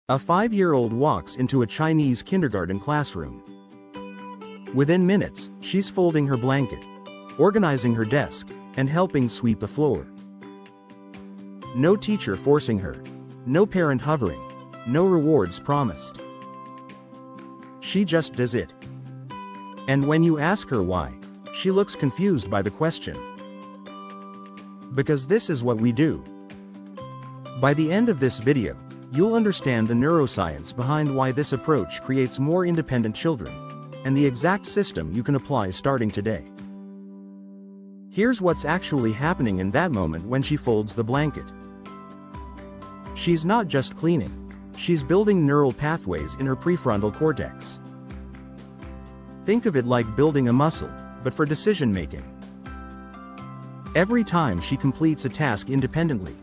A 5-year-old walks into a Chinese kindergarten classroom. Within minutes, she's folding her blanket, organizing her desk, and helping sweep the floor. No teacher forcing her. No parent hovering. No rewards promised. She just does it. And when you ask her why, she looks confused by the question. Because this is what we do. By the end of this video, you'll understand the neuroscience behind why this approach creates more independent children, and the exact system you can apply starting today. Here's what's actually happening in that moment when she folds the blanket. She's not just cleaning, she's building neural pathways in her prefrontal cortex. Think of it like building a muscle, but for decision-making. Every time she completes a task independently,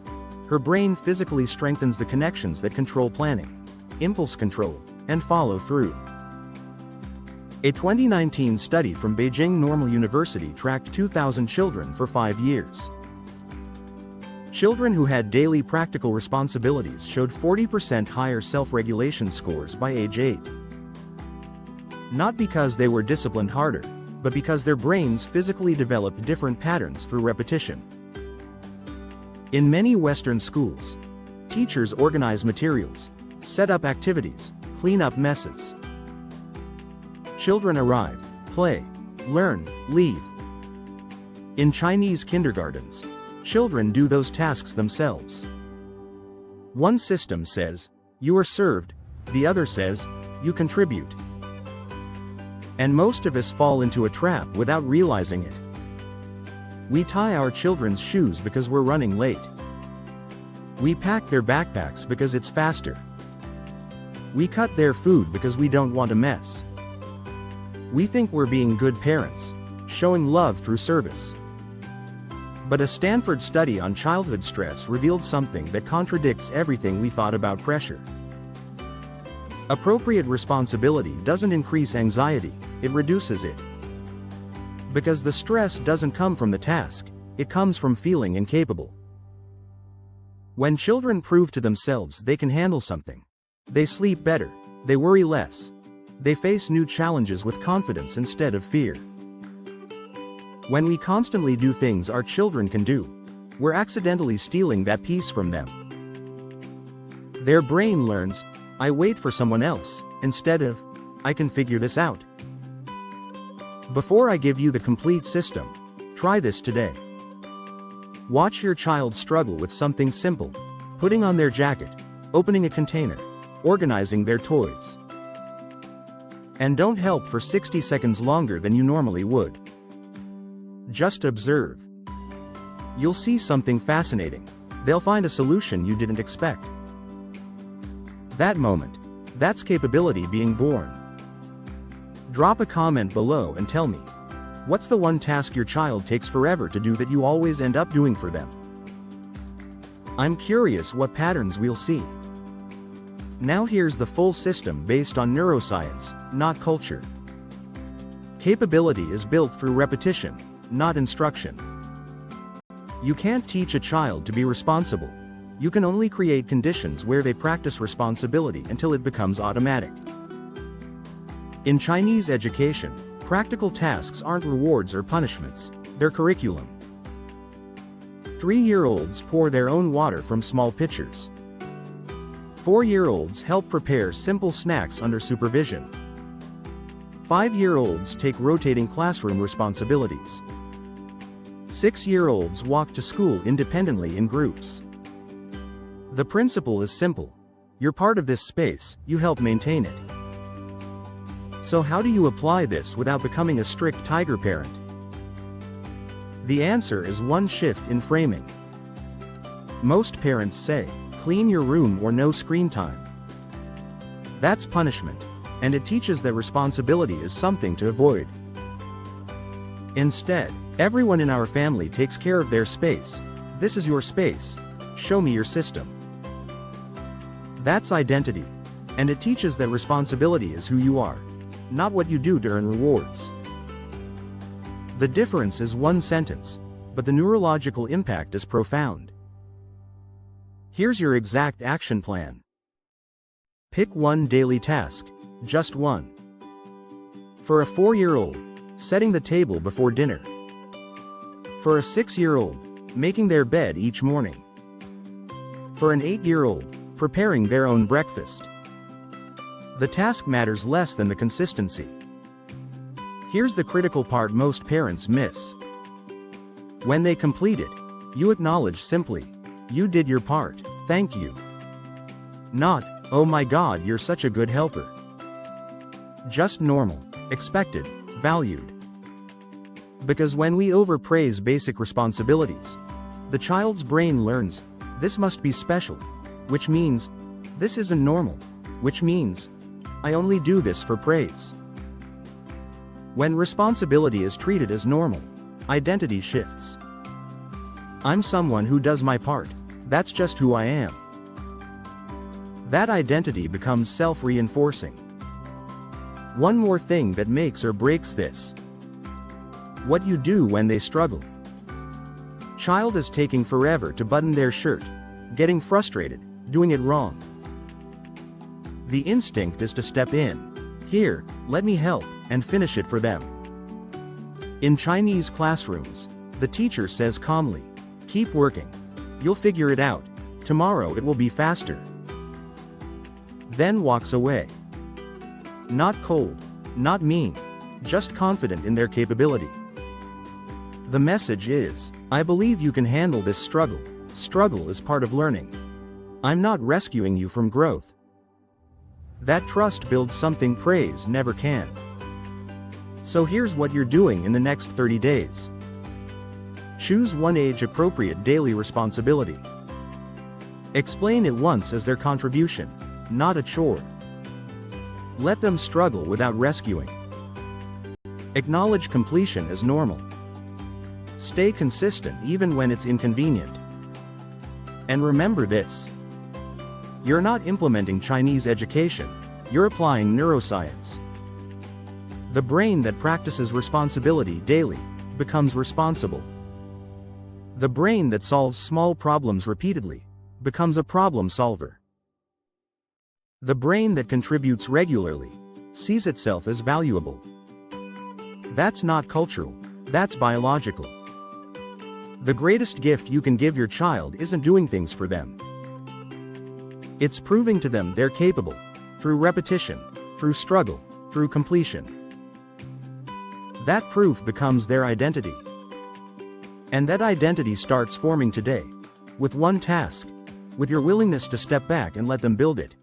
her brain physically strengthens the connections that control planning, impulse control, and follow through. A 2019 study from Beijing Normal University tracked 2,000 children for 5 years. Children who had daily practical responsibilities showed 40% higher self-regulation scores by age 8. Not because they were disciplined harder, but because their brains physically developed different patterns through repetition. In many Western schools, teachers organize materials, set up activities, clean up messes. Children arrive, play, learn, leave. In Chinese kindergartens, children do those tasks themselves. One system says, "You are served," the other says, "You contribute." And most of us fall into a trap without realizing it. We tie our children's shoes because we're running late. We pack their backpacks because it's faster. We cut their food because we don't want a mess. We think we're being good parents, showing love through service. But a Stanford study on childhood stress revealed something that contradicts everything we thought about pressure. Appropriate responsibility doesn't increase anxiety, it reduces it. Because the stress doesn't come from the task, it comes from feeling incapable. When children prove to themselves they can handle something, they sleep better, they worry less, they face new challenges with confidence instead of fear. When we constantly do things our children can do, we're accidentally stealing that peace from them. Their brain learns, "I wait for someone else," instead of, "I can figure this out." Before I give you the complete system, try this today. Watch your child struggle with something simple: putting on their jacket, opening a container, organizing their toys. And don't help for 60 seconds longer than you normally would. Just observe. You'll see something fascinating. They'll find a solution you didn't expect. That moment, that's capability being born. Drop a comment below and tell me, what's the one task your child takes forever to do that you always end up doing for them? I'm curious what patterns we'll see. Now here's the full system based on neuroscience, not culture. Capability is built through repetition, not instruction. You can't teach a child to be responsible. You can only create conditions where they practice responsibility until it becomes automatic. In Chinese education, practical tasks aren't rewards or punishments, they're curriculum. 3-year-olds pour their own water from small pitchers. 4-year-olds help prepare simple snacks under supervision. 5-year-olds take rotating classroom responsibilities. 6-year-olds walk to school independently in groups. The principle is simple. You're part of this space, you help maintain it. So how do you apply this without becoming a strict tiger parent? The answer is one shift in framing. Most parents say, "Clean your room or no screen time." That's punishment, and it teaches that responsibility is something to avoid. Instead, everyone in our family takes care of their space. This is your space. Show me your system. That's identity, and it teaches that responsibility is who you are, not what you do to earn rewards. The difference is one sentence, but the neurological impact is profound. Here's your exact action plan. Pick one daily task, just one. For a 4-year-old, setting the table before dinner. For a 6-year-old, making their bed each morning. For an 8-year-old, preparing their own breakfast. The task matters less than the consistency. Here's the critical part most parents miss. When they complete it, you acknowledge simply, "You did your part, thank you." Not, "Oh my God, you're such a good helper." Just normal, expected, valued. Because when we overpraise basic responsibilities, the child's brain learns, "This must be special," which means, "This isn't normal," which means, "I only do this for praise." When responsibility is treated as normal, identity shifts. I'm someone who does my part, that's just who I am. That identity becomes self-reinforcing. One more thing that makes or breaks this. What you do when they struggle. Child is taking forever to button their shirt, getting frustrated, doing it wrong. The instinct is to step in. "Here, let me help," and finish it for them. In Chinese classrooms, the teacher says calmly, "Keep working. You'll figure it out. Tomorrow it will be faster." Then walks away. Not cold, not mean, just confident in their capability. The message is, "I believe you can handle this struggle. Struggle is part of learning. I'm not rescuing you from growth." That trust builds something praise never can. So here's what you're doing in the next 30 days. Choose one age-appropriate daily responsibility. Explain it once as their contribution, not a chore. Let them struggle without rescuing. Acknowledge completion as normal. Stay consistent even when it's inconvenient. And remember this. You're not implementing Chinese education, you're applying neuroscience. The brain that practices responsibility daily becomes responsible. The brain that solves small problems repeatedly becomes a problem solver. The brain that contributes regularly sees itself as valuable. That's not cultural, that's biological. The greatest gift you can give your child isn't doing things for them. It's proving to them they're capable, through repetition, through struggle, through completion. That proof becomes their identity. And that identity starts forming today, with one task, with your willingness to step back and let them build it.